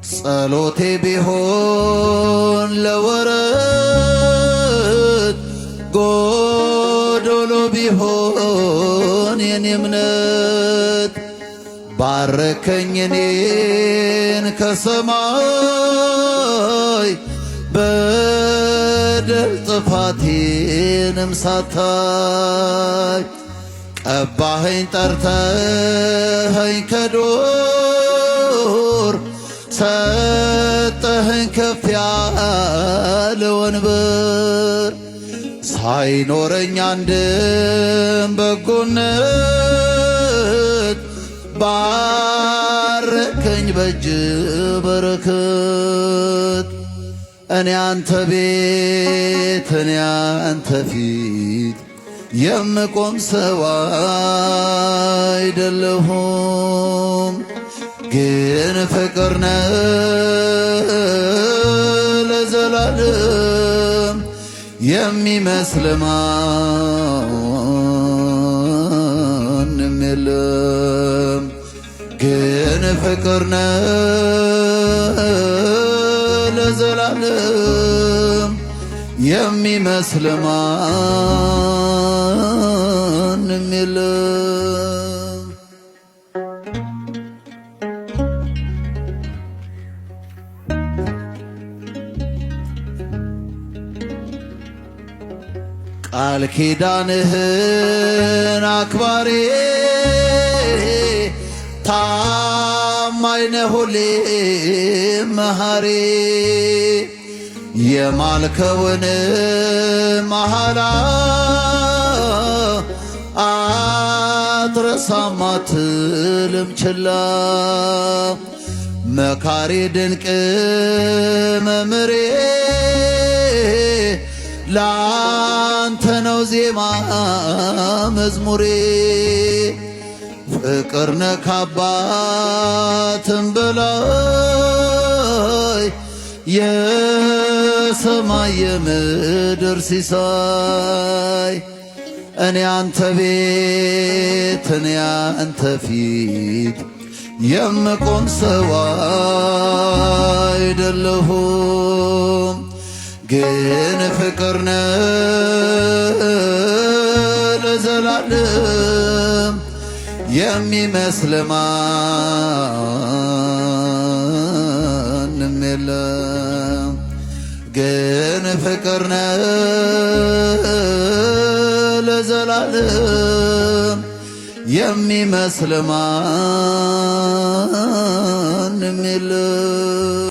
ጸሎቴ ቢሆን ለወረት ጎዶሎ ቢሆን የኔ እምነት ባረከኝ እኔን ከሰማይ በደል ጥፋቴንም ሳታይ ቀባኸኝ ጠርተኸኝ ከዱር ሰጠኸኝ ከፍ ያለ ወንበር ሳይኖረኝ አንድም በጎነት ባረከኝ በእጅ በረከት እኔ አንተ ቤት እኔ አንተ ፊት የምቆም ሰው አይደለሁም ግን ፍቅር ነህ ለዘላለም የሚመስል ማንም የለም ግን ፍቅር ነህ ለዘላለም የሚመስል ማንም የለም። ቃል ኪዳንህን አክባሪ ታማኝ ነህ ሁሌም መሐሪ የማልከውን መሐላ አትረሳም አትልም ችላ መካሪ ድንቅ መምሬ ላንተ ነው ዜማ መዝሙሬ ፍቅር ነህ ከአባትም በላይ የሰማይ የምድር ሲሳይ እኔ አንተ ቤት እኔ አንተ ፊት የምቆም ሰው አይደለሁም ግን ፍቅር ነህ ለዘላለም የሚመስል ማንም የለም ግን ፍቅር ነህ ለዘላለም የሚመስል ማንም የለም።